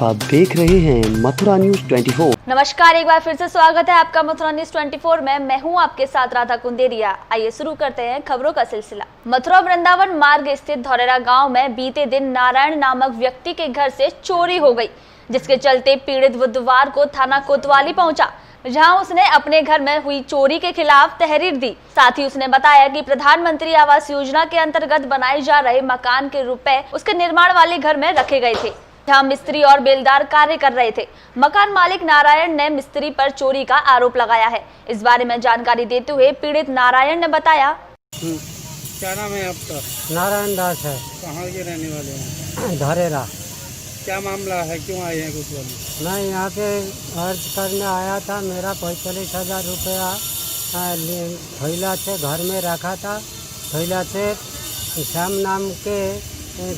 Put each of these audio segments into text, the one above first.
आप देख रहे हैं मथुरा न्यूज 24। नमस्कार, एक बार फिर से स्वागत है आपका मथुरा न्यूज 24 में। मैं हूं आपके साथ राधा कुंदेरिया। आइए शुरू करते हैं खबरों का सिलसिला। मथुरा वृंदावन मार्ग स्थित धौरेरा गांव में बीते दिन नारायण नामक व्यक्ति के घर से चोरी हो गई, जिसके चलते पीड़ित बुधवार को थाना कोतवाली पहुंचा, जहां उसने अपने घर में हुई चोरी के खिलाफ तहरीर दी। साथ ही उसने बताया कि प्रधानमंत्री आवास योजना के अंतर्गत बनाए जा रहे मकान के रुपए उसके निर्माण वाले घर में रखे गए थे, जहां मिस्त्री और बेलदार कार्य कर रहे थे। मकान मालिक नारायण ने मिस्त्री पर चोरी का आरोप लगाया है। इस बारे में जानकारी देते हुए पीड़ित नारायण ने बताया, क्या नाम है आपका? नारायण दास है। कहाँ के रहने वाले हैं? धरेरा। क्या मामला है, क्यों आए हैं कोतवाली? मैं यहाँ पे अर्ज करने आया था। मेरा 45,000 रुपया थैला से घर में रखा था। थैला से श्याम नाम के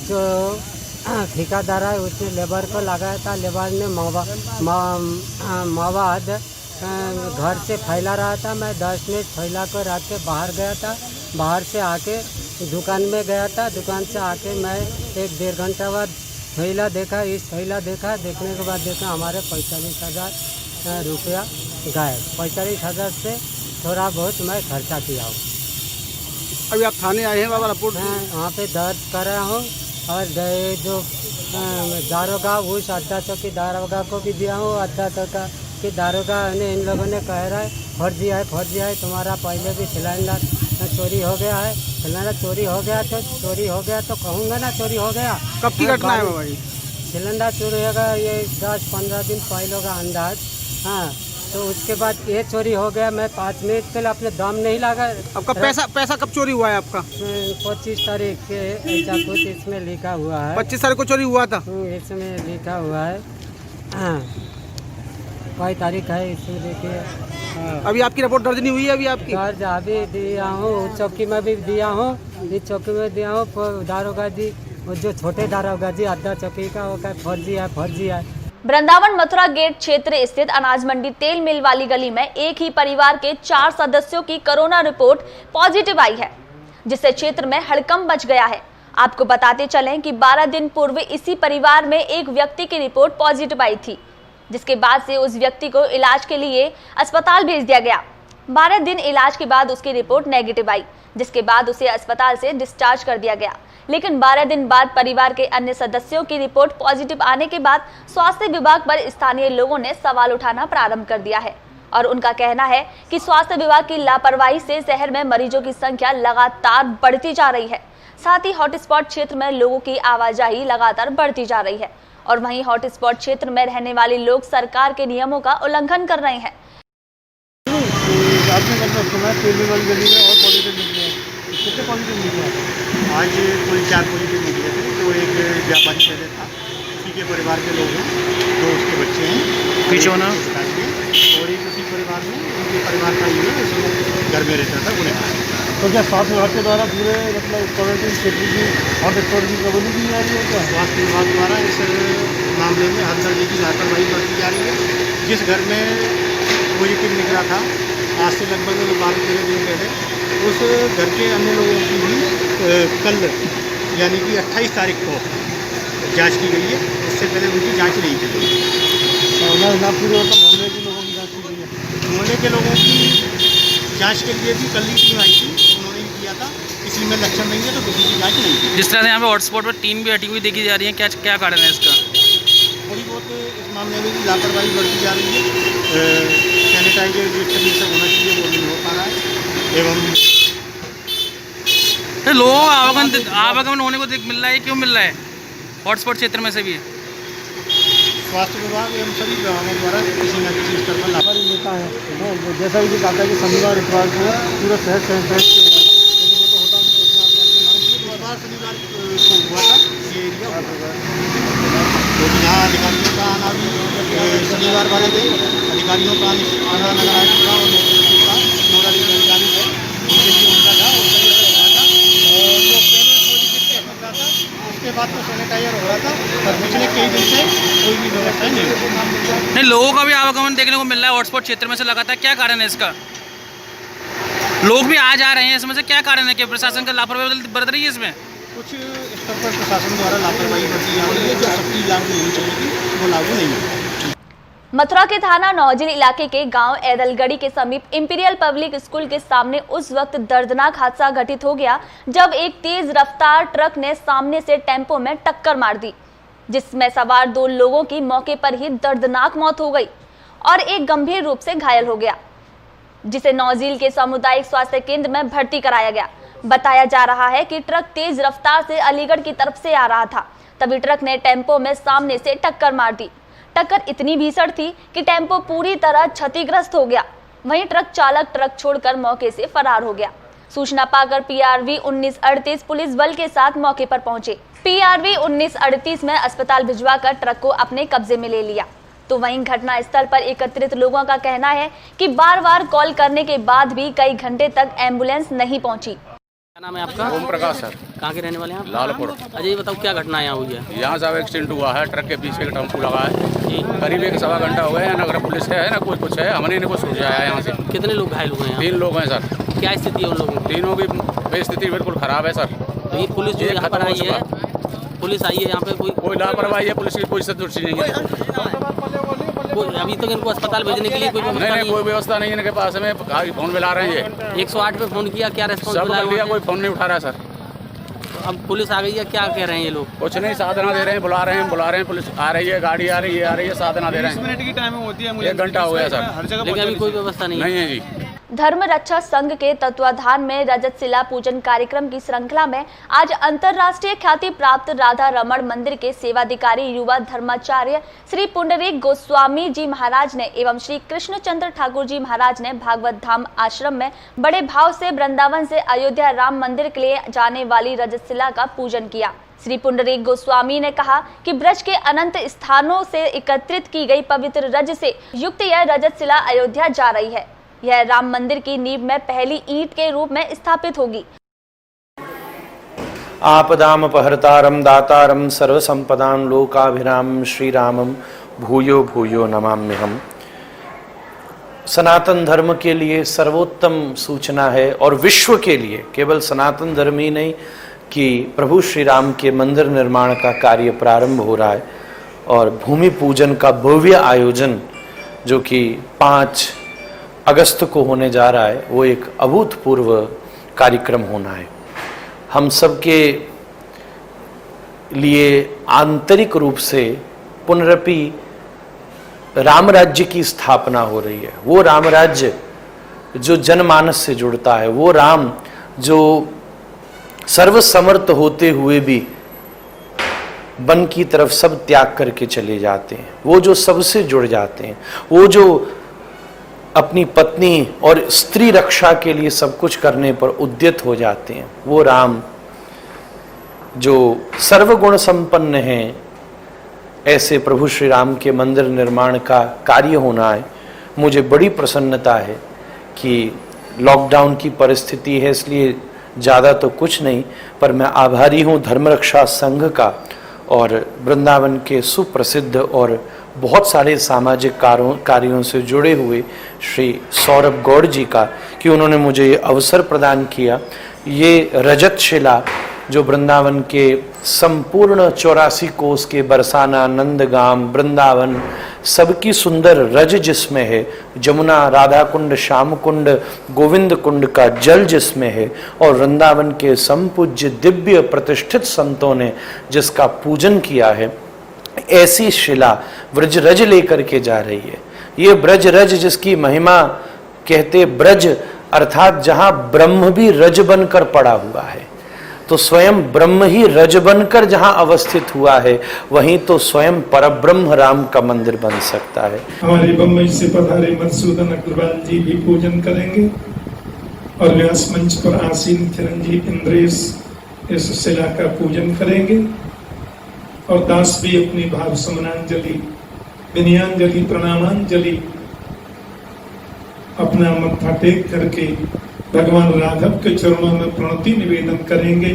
जो ठेकेदार है उसने लेबर को लगाया था। लेबर ने मवाद घर से फैला रहा था। मैं 10 मिनट फैला को रख के बाहर गया था। बाहर से आके दुकान में गया था। दुकान से आके मैं 1-1.5 घंटा बाद थैला देखा। इस थैला देखने के बाद देखा हमारे 45,000 रुपया गायब। 45,000 से थोड़ा बहुत मैं खर्चा किया हूँ। अभी आप थाने आए हैं बाबा? रिपोर्ट मैं वहाँ पे दर्ज कर रहा हूँ और जो दारोगा उस अड्डा चौकी दारोगा को भी दिया हूँ। अड्डा चौका कि दारोगा ने इन लोगों ने कह रहा है फर्जी है, तुम्हारा पहले भी सिलेंडर चोरी हो गया है। सिलेंडर चोरी हो गया तो कहूँगा ना चोरी हो गया। कब की घटना है बाबा? सिलेंडर चोरी होगा ये 10-15 दिन पहले का अंदाज। हाँ, तो उसके बाद ये चोरी हो गया। मैं 5 मिनट पहले अपने दम नहीं लगा। आपका पैसा कब चोरी हुआ है आपका? 25 तारीख के ऐसा कुछ इसमें लिखा हुआ है। 25 तारीख को चोरी हुआ था। इसमें लिखा हुआ है। हाँ, कोई तारीख है इसमें देखिए। हाँ। अभी आपकी रिपोर्ट दर्ज नहीं हुई है? अभी आपकी दर्ज अभी दिया हूँ, चौकी में भी दिया हूँ। इस चौकी में दिया हूँ। दारोगा जी, वो जो छोटे दारोगा जी अड्डा चौकी का, वो फर्जी है। वृंदावन मथुरा गेट क्षेत्र स्थित अनाज मंडी तेल मिल वाली गली में एक ही परिवार के 4 सदस्यों की कोरोना रिपोर्ट पॉजिटिव आई है, जिससे क्षेत्र में हड़कंप मच गया है। आपको बताते चलें कि 12 दिन पूर्व इसी परिवार में एक व्यक्ति की रिपोर्ट पॉजिटिव आई थी, जिसके बाद से उस व्यक्ति को इलाज के लिए अस्पताल भेज दिया गया। 12 दिन इलाज के बाद उसकी रिपोर्ट नेगेटिव आई, जिसके बाद उसे अस्पताल से डिस्चार्ज कर दिया गया। लेकिन 12 दिन बाद परिवार के अन्य सदस्यों की रिपोर्ट पॉजिटिव आने के बाद स्वास्थ्य विभाग पर स्थानीय लोगों ने सवाल उठाना प्रारंभ कर दिया है और उनका कहना है कि स्वास्थ्य विभाग की लापरवाही से शहर में मरीजों की संख्या लगातार बढ़ती जा रही है। साथ ही हॉटस्पॉट क्षेत्र में लोगों की आवाजाही लगातार बढ़ती जा रही है और वहीं हॉटस्पॉट क्षेत्र में रहने वाले लोग सरकार के नियमों का उल्लंघन कर रहे हैं। आज कुल 4 पॉजिटिव निकले थे। जो एक जापानी पहले था, उसी के परिवार के लोग हैं, 2 उसके बच्चे हैं पीछे होना, और एक उसी परिवार में उनके परिवार का ही है, उसमें घर में रहता था उन्हें। तो क्या स्वास्थ्य विभाग के द्वारा पूरे क्वारंटीन क्षेत्र की हॉटस्पॉट की कबूली की जा रही है क्या? स्वास्थ्य विभाग द्वारा इस मामले में हर दर्जे की लापरवाही बरती जा रही है। जिस घर में पॉजिटिव निकला था आज से लगभग 12-13 दिन पहले, उस घर के अन्य लोगों की भी कल यानी कि 28 तारीख को जांच की गई है। इससे पहले उनकी जांच नहीं की गई। पूरे मोहल्ले के लोगों की जाँच की गई है। मोहल्ले के लोगों की जांच के लिए भी कल ही टीम आई थी, उन्होंने भी किया था। किसी में लक्षण नहीं है तो किसी की जांच नहीं की। जिस तरह से यहाँ पे हॉटस्पॉट पर टीम भी हटी हुई देखी जा रही है, क्या कारण है इसका? थोड़ी बहुत इस मामले में भी लापरवाही बरती जा रही है। सैनिटाइजर जिस तरीके से होना चाहिए वो नहीं हो पा रहा है। एवं लोगों का आवागमन होने को मिल रहा है, क्यों मिल रहा है हॉटस्पॉट क्षेत्र में से भी? स्वास्थ्य विभाग एवं सभी विभागों द्वारा किसी न किसी स्तर पर लापरवाही लेता है। जैसा कि कहता है कि शनिवार इतवार को पूरा शहर सैनिटाइज किया जाए, लेकिन वो तो होता नहीं। शनिवार को हुआ था ये एरिया, क्योंकि यहाँ अधिकारियों का आना भी शनिवार वाले दिन अधिकारियों का आना नगर आयुक्त का और नोडल अधिकारी है, उनके लिए उनका था उस तरीके से हो रहा था। और जो पहले पॉजिटिव केस मिल रहा था उसके बाद तो सैनिटाइजर हो रहा था, पर पिछले कई दिन से कोई भी व्यवस्था नहीं हो। नहीं, लोगों का भी आवागमन देखने को मिल रहा है हॉटस्पॉट क्षेत्र में से लगातार, क्या कारण है इसका? लोग भी आ जा रहे हैं, इसमें से क्या कारण है कि प्रशासन का लापरवाही बरत रही है इसमें? कुछ स्तर पर प्रशासन द्वारा लापरवाही बरती जा रही है, जो सख्ती लागू होनी चाहिए थी वो लागू नहीं हुई। मथुरा के थाना नौजिल इलाके के गांव ऐदलगढ़ी के समीप इंपीरियल पब्लिक स्कूल के सामने उस वक्त दर्दनाक हादसा घटित हो गया जब एक तेज रफ्तार ट्रक ने सामने से टेम्पो में टक्कर मार दी, जिसमें सवार 2 लोगों की मौके पर ही दर्दनाक मौत हो गई और एक गंभीर रूप से घायल हो गया, जिसे नौजिल के सामुदायिक स्वास्थ्य केंद्र में भर्ती कराया गया। बताया जा रहा है कि ट्रक तेज रफ्तार से अलीगढ़ की तरफ से आ रहा था, तभी ट्रक ने टेम्पो में सामने से टक्कर मार दी। टक्कर इतनी भीषण थी कि टेम्पो पूरी तरह क्षतिग्रस्त हो गया। वहीं ट्रक चालक ट्रक छोड़कर मौके से फरार हो गया। सूचना पाकर PRV 1938 पुलिस बल के साथ मौके पर पहुंचे। PRV 1938 में अस्पताल भिजवाकर ट्रक को अपने कब्जे में ले लिया। तो वहीं घटना स्थल पर एकत्रित लोगों का कहना है कि बार-बार कॉल करने के बाद भी कई घंटे तक एम्बुलेंस नहीं पहुंची। क्या नाम है आपका? ओम प्रकाश सर। कहाँ के रहने वाले हैं आप? लालपुर। अजय ये बताओ क्या घटना यहाँ हुई है? यहाँ साहब एक्सीडेंट हुआ है, ट्रक के पीछे एक टेम्पो लगा है जी। करीब 1-1.25 घंटा हो गया, ना पुलिस है ना कोई कुछ है, हमने इनको सूझाया है यहाँ से। कितने लोग घायल हुए हैं? 3 लोग हैं सर। क्या स्थिति है उन लोगों की? तीनों की स्थिति बिल्कुल खराब है सर। तो ये पुलिस जो यहाँ पर आई है, पुलिस आई है यहाँ पे, कोई लापरवाही है, पुलिस की कोई सदुरुस्ती नहीं है। अभी तक इनको अस्पताल भेजने के लिए कोई व्यवस्था नहीं, कोई व्यवस्था नहीं है इनके पास। हमें फोन मिला रहे हैं ये 108 पे फोन किया, क्या रेस्पॉन्स सब कर लिया, कोई फोन नहीं उठा रहा सर। अब पुलिस आ गई है, क्या कह रहे हैं ये लोग? कुछ नहीं, साधना दे रहे हैं, बुला रहे हैं, पुलिस आ रही है, गाड़ी आ रही है, साधना दे रहे हैं। 20 मिनट की टाइमिंग होती है, 1 घंटा हो गया सर, लेकिन अभी कोई व्यवस्था नहीं है जी। धर्म रक्षा संघ के तत्वाधान में रजत शिला पूजन कार्यक्रम की श्रृंखला में आज अंतर्राष्ट्रीय ख्याति प्राप्त राधा रमण मंदिर के सेवाधिकारी युवा धर्माचार्य श्री पुंडरीक गोस्वामी जी महाराज ने एवं श्री कृष्णचंद्र ठाकुर जी महाराज ने भागवत धाम आश्रम में बड़े भाव से वृंदावन से अयोध्या राम मंदिर के लिए जाने वाली रजत शिला का पूजन किया। श्री पुंडरीक गोस्वामी ने कहा कि ब्रज के अनंत स्थानों से एकत्रित की गई पवित्र रज से युक्त यह रजत शिला अयोध्या जा रही है। यह राम मंदिर की नींव में पहली ईंट के रूप में स्थापित होगी। आपदामपहर्तारं दातारं सर्वसंपदां लोकाभिरामं श्रीरामं भूयो भूयो नमाम्यहम्। सनातन धर्म के लिए सर्वोत्तम सूचना है और विश्व के लिए, केवल सनातन धर्म ही नहीं कि प्रभु श्री राम के मंदिर निर्माण का कार्य प्रारंभ हो रहा है और भूमि पूजन का भव्य आयोजन जो कि 5 अगस्त को होने जा रहा है, वो एक अभूतपूर्व कार्यक्रम होना है। हम सबके लिए आंतरिक रूप से पुनरपि राम राज्य की स्थापना हो रही है। वो राम राज्य जो जनमानस से जुड़ता है, वो राम जो सर्वसमर्थ होते हुए भी वन की तरफ सब त्याग करके चले जाते हैं, वो जो सबसे जुड़ जाते हैं, वो जो अपनी पत्नी और स्त्री रक्षा के लिए सब कुछ करने पर उद्यत हो जाते हैं, वो राम जो सर्वगुण संपन्न हैं, ऐसे प्रभु श्री राम के मंदिर निर्माण का कार्य होना है। मुझे बड़ी प्रसन्नता है कि लॉकडाउन की परिस्थिति है, इसलिए ज़्यादा तो कुछ नहीं, पर मैं आभारी हूँ धर्म रक्षा संघ का और वृंदावन के सुप्रसिद्ध और बहुत सारे सामाजिक कार्यों से जुड़े हुए श्री सौरभ गौड़ जी का कि उन्होंने मुझे ये अवसर प्रदान किया। ये रजत शिला जो वृंदावन के संपूर्ण 84 कोस के बरसाना, नंदगाम, वृंदावन सबकी सुंदर रज जिसमें है, जमुना, राधा कुंड, श्याम कुंड, गोविंद कुंड का जल जिसमें है और वृंदावन के संपूज्य दिव्य प्रतिष्ठित संतों ने जिसका पूजन किया है, ऐसी शिला ब्रज रज लेकर के जा रही है। ये ब्रज रज जिसकी महिमा कहते, ब्रज अर्थात जहां ब्रह्म भी रज बनकर पड़ा हुआ है, तो स्वयं ब्रह्म ही रज बनकर जहां अवस्थित हुआ है, वहीं तो स्वयं परब्रह्म राम का मंदिर बन सकता है। हमारे बम्बई से पधारे मधुसूदन अग्रवाल जी भी पूजन करेंगे और व्यास मंच पर आसीन चिरंजीव इंद्रेश इस शिला का पूजन करेंगे और दास भी अपनी भाव समनांजलि, विनयांजलि, प्रणामांजलि अपना मत्था टेक करके भगवान राघव के चरणों में प्रणति निवेदन करेंगे।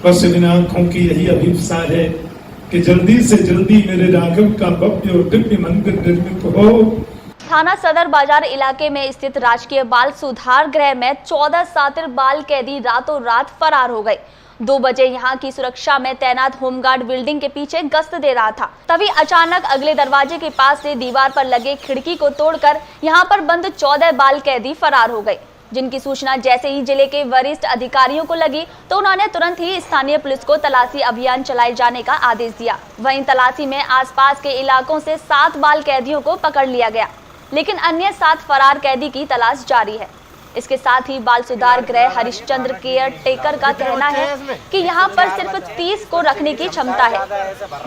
बस इन आंखों की यही अभिप्सा है कि जल्दी से जल्दी मेरे राघव का भव्य और दिव्य मंदिर निर्मित हो। थाना सदर बाजार इलाके में स्थित राजकीय बाल सुधार गृह में 14 शातिर बाल कैदी रातों रात फरार हो गए। 2 बजे यहां की सुरक्षा में तैनात होमगार्ड बिल्डिंग के पीछे गश्त दे रहा था। तभी अचानक अगले दरवाजे के पास से दीवार पर लगे खिड़की को तोड़कर यहां पर बंद 14 बाल कैदी फरार हो गए, जिनकी सूचना जैसे ही जिले के वरिष्ठ अधिकारियों को लगी तो उन्होंने तुरंत ही स्थानीय पुलिस को तलाशी अभियान चलाए जाने का आदेश दिया। वहीं तलाशी में आसपास के इलाकों से 7 बाल कैदियों को पकड़ लिया गया, लेकिन अन्य 7 फरार कैदी की तलाश जारी है। इसके साथ ही बाल सुधार गृह हरिश्चंद्र केयर टेकर का कहना है कि यहाँ पर सिर्फ 30 को रखने की क्षमता है,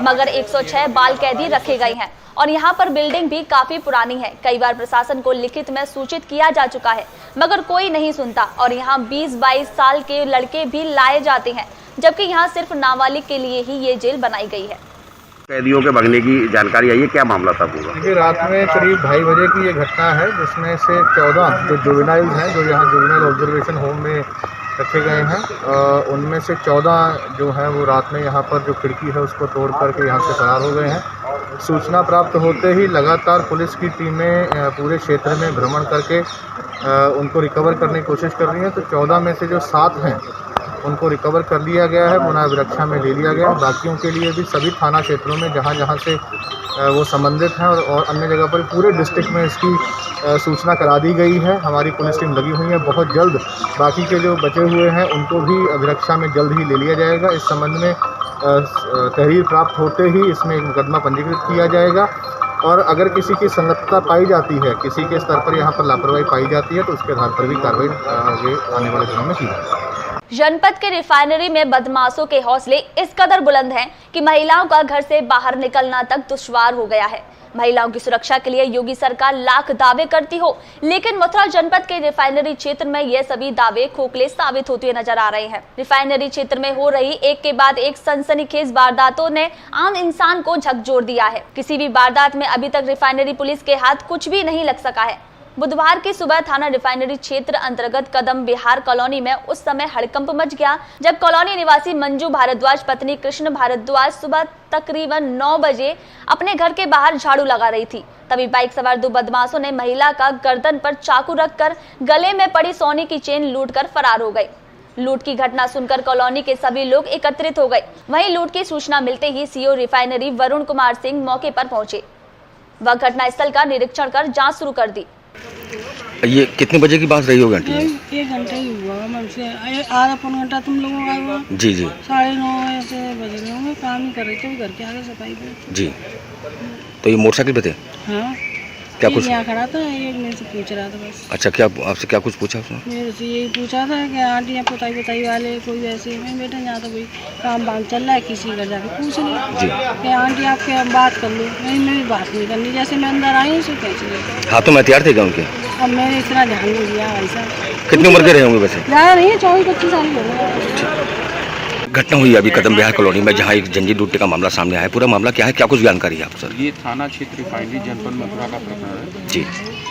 मगर 106 बाल कैदी रखे गए हैं और यहाँ पर बिल्डिंग भी काफी पुरानी है। कई बार प्रशासन को लिखित में सूचित किया जा चुका है, मगर कोई नहीं सुनता और यहाँ 20-22 साल के लड़के भी लाए जाते हैं, जबकि यहाँ सिर्फ नाबालिग के लिए ही ये जेल बनाई गई है। कैदियों के भागने की जानकारी आई है, क्या मामला था पूरा? देखिए, रात में करीब 2:30 बजे की ये घटना है, जिसमें से 14 जो जुवेनाइल हैं, जो यहाँ जुवेनाइल ऑब्जर्वेशन होम में रखे गए हैं, उनमें से 14 जो हैं वो रात में यहाँ पर जो खिड़की है उसको तोड़ करके यहाँ से फरार हो गए हैं। सूचना प्राप्त होते ही लगातार पुलिस की टीमें पूरे क्षेत्र में भ्रमण करके उनको रिकवर करने की कोशिश कर रही हैं। तो 14 में से जो 7 हैं उनको रिकवर कर लिया गया है, मुनाविरक्षा में ले लिया गया है। बाकियों के लिए भी सभी थाना क्षेत्रों में जहाँ जहाँ से वो संबंधित हैं और अन्य जगह पर पूरे डिस्ट्रिक्ट में इसकी सूचना करा दी गई है। हमारी पुलिस टीम लगी हुई है। बहुत जल्द बाकी के जो बचे हुए हैं उनको भी अभिरक्षा में जल्द ही ले लिया जाएगा। इस संबंध में तहरीर प्राप्त होते ही इसमें एक मुकदमा पंजीकृत किया जाएगा और अगर किसी की संलिप्तता पाई जाती है, किसी के स्तर पर यहाँ पर लापरवाही पाई जाती है, तो उसके आधार पर भी कार्रवाई आगे आने वाले दिनों में की जाएगी। जनपद के रिफाइनरी में बदमाशों के हौसले इस कदर बुलंद हैं कि महिलाओं का घर से बाहर निकलना तक दुश्वार हो गया है। महिलाओं की सुरक्षा के लिए योगी सरकार लाख दावे करती हो, लेकिन मथुरा जनपद के रिफाइनरी क्षेत्र में ये सभी दावे खोखले साबित होते नजर आ रहे हैं। रिफाइनरी क्षेत्र में हो रही एक के बाद एक सनसनीखेज वारदातों ने आम इंसान को झकझोर दिया है। किसी भी वारदात में अभी तक रिफाइनरी पुलिस के हाथ कुछ भी नहीं लग सका है। बुधवार की सुबह थाना रिफाइनरी क्षेत्र अंतर्गत कदम बिहार कॉलोनी में उस समय हड़कंप मच गया, जब कॉलोनी निवासी मंजू भारद्वाज पत्नी कृष्ण भारद्वाज सुबह तकरीबन 9 बजे अपने घर के बाहर झाड़ू लगा रही थी। तभी बाइक सवार 2 बदमाशों ने महिला का गर्दन पर चाकू रखकर गले में पड़ी सोने की चेन लूटकर फरार हो गए। लूट की घटना सुनकर कॉलोनी के सभी लोग एकत्रित हो गए। वहीं लूट की सूचना मिलते ही सीओ रिफाइनरी वरुण कुमार सिंह मौके पर पहुंचे। वह घटनास्थल का निरीक्षण कर जांच शुरू कर दी। ये कितने बजे की बात रही होगी आंटी? 1 घंटा ही हुआ हमसे, आधा पौन घंटा तुम लोगों का हुआ। जी जी, 9:30 ऐसे बजे होंगे, काम ही कर रहे थे घर के आगे सफाई पे। जी, तो ये मोटरसाइकिल पे थे? हाँ, क्या कुछ यहाँ खड़ा था, एक मेरे से पूछ रहा था बस। अच्छा, क्या आपसे क्या कुछ पूछा उसने? मेरे से यही पूछा था कि आंटी यहाँ पुताई वाले कोई वैसे में बेटा यहाँ तो कोई काम बांध चल रहा है, किसी घर जाके पूछ ले कि आंटी आपके बात कर लो। मेरी बात नहीं करनी, जैसे मैं अंदर आई उसे कैसे ले। हाँ, तो मैं तैयार थे क्या उनके? अब मैंने इतना ध्यान नहीं दिया ऐसा। कितनी उम्र के रहे होंगे वैसे? ज़्यादा नहीं है, 24-25 साल हो गए। घटना हुई अभी कदम बिहार कॉलोनी में, जहाँ एक जंजीर लूटने का मामला सामने आया है। पूरा मामला क्या है, क्या कुछ जानकारी है आप सर? ये थाना क्षेत्र रिफाइनरी जनपद मथुरा का प्रकरण है। जी,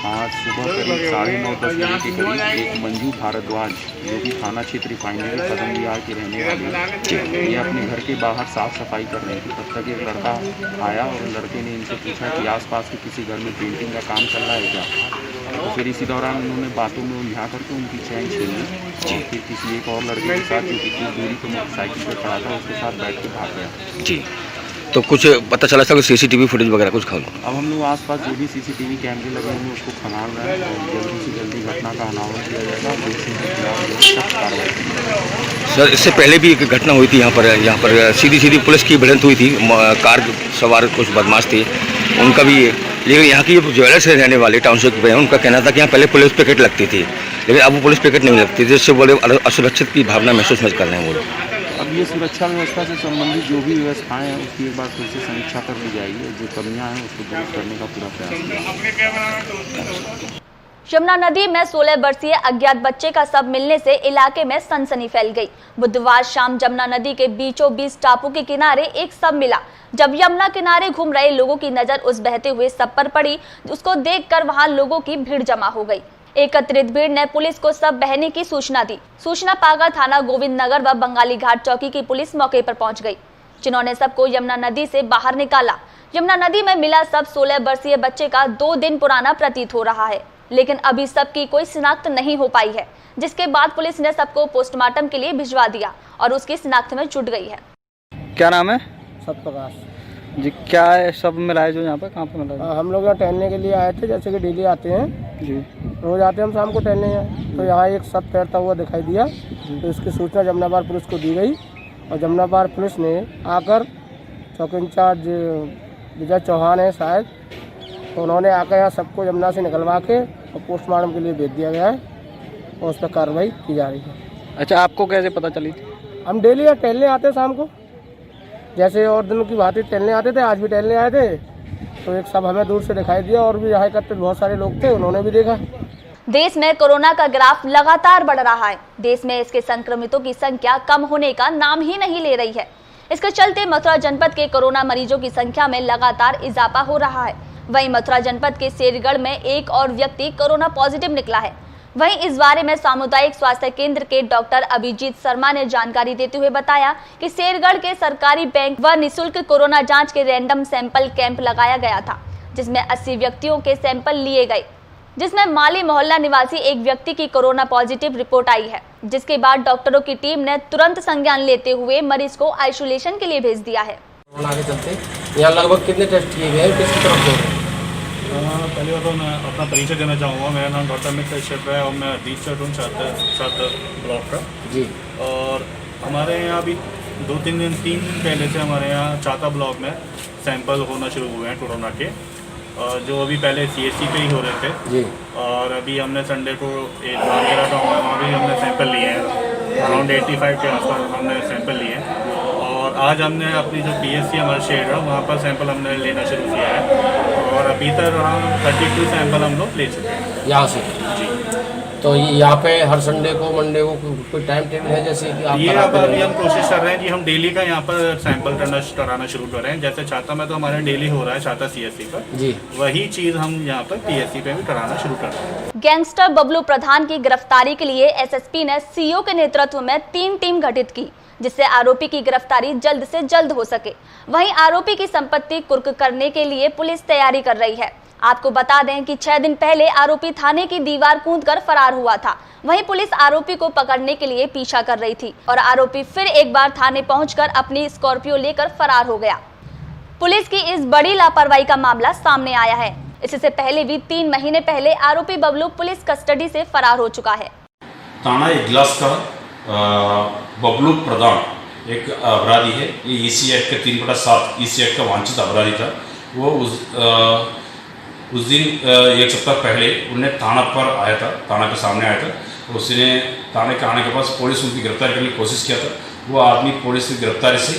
आज सुबह करीब 9:30-10 बजे के करीब एक मंजू भारद्वाज, जो कि थाना क्षेत्र रिफाइनरी कदम बिहार के रहने वाले हैं, ये अपने घर के बाहर साफ सफाई कर रहे थे। तब तक एक लड़का आया और लड़के ने इनसे पूछा कि आसपास के किसी घर में पेंटिंग का काम चल रहा है क्या। तो फिर इसी दौरान उन्होंने बातों में उलझा करके उनकी चैन छीन ली और फिर किसी एक और लड़के के साथ, जो कि कुछ दूरी पर मोटरसाइकिल पर खड़ा था, उसके साथ बैठ के भाग गया। जी, तो कुछ पता चला था कि सीसीटीवी फुटेज वगैरह कुछ खोलो? अब हम लोग आसपास जो भी सीसीटीवी कैमरे लगे हैं उसको खंगाल रहे हैं और जल्दी से जल्दी घटना का अनावरण किया जाएगा। दोषियों के खिलाफ सख्त कार्रवाई की जाएगी। सर, इससे पहले भी एक घटना हुई थी यहाँ पर सीधी पुलिस की भिड़ंत हुई थी। कार सवार कुछ बदमाश थे, उनका भी, लेकिन यहाँ की ज्वेलर्स से रहने वाले टाउनशिप पे हैं, उनका कहना था कि यहाँ पहले पुलिस पिकेट लगती थी, लेकिन अब वो पुलिस पिकेट नहीं लगती, जिससे बोले असुरक्षित की भावना महसूस कर रहे हैं वो लोग। अब ये सुरक्षा व्यवस्था से संबंधित जो भी व्यवस्थाएं हैं उसकी एक बार फिर से समीक्षा कर ली जाएगी, जो कमियां हैं उसको दूर करने का पूरा प्रयास किया। यमुना नदी में 16 वर्षीय अज्ञात बच्चे का शव मिलने से इलाके में सनसनी फैल गई। बुधवार शाम यमुना नदी के बीचों बीच टापू के किनारे एक शव मिला। जब यमुना किनारे घूम रहे लोगों की नजर उस बहते हुए शव पर पड़ी, उसको देखकर वहां लोगों की भीड़ जमा हो गई। एकत्रित भीड़ ने पुलिस को शव बहने की सूचना दी। सूचना पाकर थाना गोविंद नगर व बंगाली घाट चौकी की पुलिस मौके पर पहुंच गई, जिन्होंने शव को यमुना नदी से बाहर निकाला। यमुना नदी में मिला शव 16 वर्षीय बच्चे का 2 दिन पुराना प्रतीत हो रहा है। लेकिन अभी सबकी कोई शिनाख्त नहीं हो पाई है, जिसके बाद पुलिस ने सबको पोस्टमार्टम के लिए भिजवा दिया और उसकी शिनाख्त में जुट गई है। क्या नाम है? सतप्रकाश जी, क्या है सब मिला है जो यहाँ पर, कहाँ पर मिला है? हम लोग यहाँ टहलने के लिए आए थे, जैसे कि डेली आते हैं जी, रोज आते हैं हम शाम को टहलने यहाँ। तो यहाँ एक शख्स तैरता हुआ दिखाई दिया, तो इसकी सूचना जमुनाबाद पुलिस को दी गई और जमुनाबाद पुलिस ने आकर चौकी इंचार्ज विजय चौहान है शायद, तो उन्होंने आकर यहाँ सबको जमुना से निकलवा के और पोस्टमार्टम के लिए भेज दिया गया है और उस पर कार्रवाई की जा रही है। अच्छा, आपको कैसे पता चली थी? हम डेली यहाँ टहलने आते हैं शाम को, जैसे और दिनों की भांति टहलने आते थे, आज भी टहलने आए थे। तो एक सब हमें दूर से दिखाई दिया और भी यहाँ एकत्रित बहुत सारे लोग थे, उन्होंने भी देखा। देश में कोरोना का ग्राफ लगातार बढ़ रहा है। देश में इसके संक्रमितों की संख्या कम होने का नाम ही नहीं ले रही है। इसके चलते मथुरा जनपद के कोरोना मरीजों की संख्या में लगातार इजाफा हो रहा है। वहीं मथुरा जनपद के शेरगढ़ में एक और व्यक्ति कोरोना पॉजिटिव निकला है। वहीं इस बारे में सामुदायिक स्वास्थ्य केंद्र के डॉक्टर अभिजीत शर्मा ने जानकारी देते हुए बताया कि शेरगढ़ के सरकारी बैंक व निःशुल्क कोरोना जांच के रैंडम सैंपल कैंप लगाया गया था, जिसमें 80 व्यक्तियों के सैंपल लिए गए, जिसमें माली मोहल्ला निवासी एक व्यक्ति की कोरोना पॉजिटिव रिपोर्ट आई है, जिसके बाद डॉक्टरों की टीम ने तुरंत संज्ञान लेते हुए मरीज को आइसोलेशन के लिए भेज दिया है। कोरोना के चलते यहाँ लगभग कितने टेस्ट किए गए हैं, किसकी तरफ से? पहले बार तो मैं अपना परिचय देना चाहूँगा। मेरा नाम डॉक्टर अमित कश्यप है और मैं अधीक्षक चट हूँ छात्र ब्लॉक का जी। और हमारे यहाँ अभी 2-3 दिन पहले से हमारे यहाँ चाता ब्लॉक में सैंपल होना शुरू हुए हैं कोरोना के, जो अभी पहले CSC पे ही हो रहे थे जी। और अभी हमने संडे को एक मार्केरा गाँव है, वहाँ भी हमने सैंपल लिए हैं, अराउंड 85 के आसपास हमने सैंपल लिए हैं। और आज हमने अपनी जो PSC हमारे शेड है वहाँ पर सैंपल हमने लेना शुरू किया है और अभी तक अराउंड 32 सैंपल हम लोग ले चुके हैं यहाँ से जी। तो यहाँ पे हर संडे को मंडे को कोई टाइम टेबल है जैसे कि आप ये अब अभी हम कोशिश कर रहे हैं कि हम डेली का यहाँ पर सैंपल कराना शुरू कर रहे हैं। जैसे छाता में तो हमारे डेली हो रहा है छाता CSC पर जी, वही चीज़ हम यहाँ पर PSC पे भी कराना शुरू कर रहे हैं। गैंगस्टर बबलू प्रधान की गिरफ्तारी के लिए SSP ने CO के नेतृत्व में 3 टीम गठित की, जिससे आरोपी की गिरफ्तारी जल्द से जल्द हो सके। वहीं आरोपी की संपत्ति कुर्क करने के लिए पुलिस तैयारी कर रही है। आपको बता दें कि 6 दिन पहले आरोपी थाने की दीवार कूदकर फरार हुआ था। वहीं पुलिस आरोपी को पकड़ने के लिए पीछा कर रही थी और आरोपी फिर एक बार थाने पहुंचकर अपनी स्कॉर्पियो लेकर फरार हो गया। पुलिस की इस बड़ी लापरवाही का मामला सामने आया है। इससे पहले भी 3 महीने पहले आरोपी बबलू पुलिस कस्टडी से फरार हो चुका है। थाना इगलास का बबलू प्रधान एक अपराधी है। ये EC एक्ट के 3/7 EC एक्ट का वांछित अपराधी था। वो उस दिन 1 सप्ताह पहले उन्हें थाना पर आया था, थाना के सामने आया था। उसने थाने के आने के बाद पुलिस उनकी गिरफ्तारी करने की कोशिश किया था। वो आदमी पुलिस की गिरफ्तारी से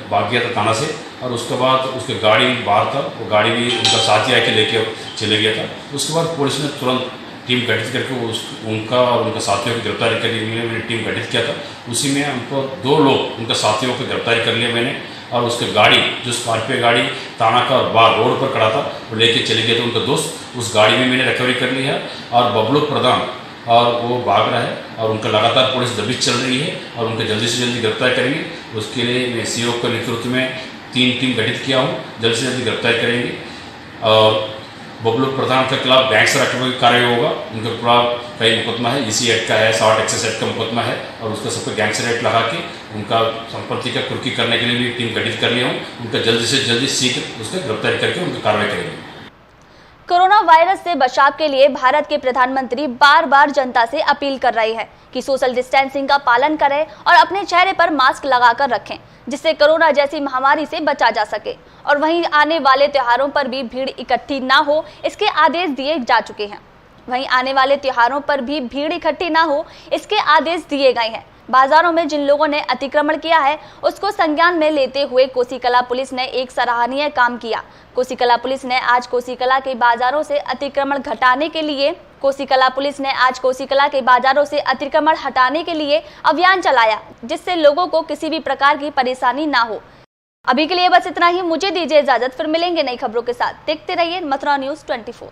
भाग गया था थाना से और उसके बाद उसकी गाड़ी बाहर था, वो गाड़ी भी उनका साथी आके लेके चले गया था। उसके बाद पुलिस ने तुरंत टीम गठित करके उनका और उनका साथियों की गिरफ्तारी करने के लिए मैंने टीम गठित किया था। उसी में हमको 2 लोग उनका साथियों की गिरफ्तारी कर लिया मैंने और उसकी गाड़ी जो स्कॉर्पियो गाड़ी थाना का बाहर रोड पर खड़ा था वो लेके चले गए थे उनका दोस्त। उस गाड़ी में मैंने रिकवरी कर ली है और बबलू प्रधान और वो भाग रहा है और उनका लगातार पुलिस दबिश चल रही है और उनका जल्दी से जल्दी गिरफ्तार करेंगे। उसके लिए मैं CO के नेतृत्व में 3 टीम गठित किया हूँ, जल्द से जल्दी गिरफ्तार करेंगे। और बबलू प्रधान के खिलाफ गैंगस्टर एक्ट में कार्य होगा। उनके खिलाफ कई मुकदमा है, EC एक्ट का है, 60 एक्सेस एक्ट का मुकदमा है और उसका सबको गैंगस्टर एक्ट लगा के उनका संपत्ति का कुर्की करने के लिए भी टीम गठित कर लिया हूँ। उनका जल्दी से जल्दी शीघ्र उसका गिरफ्तारी करके उनकी कार्रवाई करेंगे। कोरोना वायरस से बचाव के लिए भारत के प्रधानमंत्री बार बार जनता से अपील कर रहे हैं कि सोशल डिस्टेंसिंग का पालन करें और अपने चेहरे पर मास्क लगाकर रखें, जिससे कोरोना जैसी महामारी से बचा जा सके। और वहीं आने वाले त्योहारों पर भी भीड़ इकट्ठी ना हो, इसके आदेश दिए जा चुके हैं। वहीं आने वाले त्योहारों पर भी भीड़ इकट्ठी ना हो, इसके आदेश दिए गए हैं। बाजारों में जिन लोगों ने अतिक्रमण किया है उसको संज्ञान में लेते हुए कोसीकला पुलिस ने एक सराहनीय काम किया। कोसीकला पुलिस ने आज कोसीकला के बाजारों से अतिक्रमण हटाने के लिए अभियान चलाया, जिससे लोगों को किसी भी प्रकार की परेशानी ना हो। अभी के लिए बस इतना ही। मुझे दीजिए इजाजत, फिर मिलेंगे नई खबरों के साथ। देखते रहिए मथुरा न्यूज़ 24।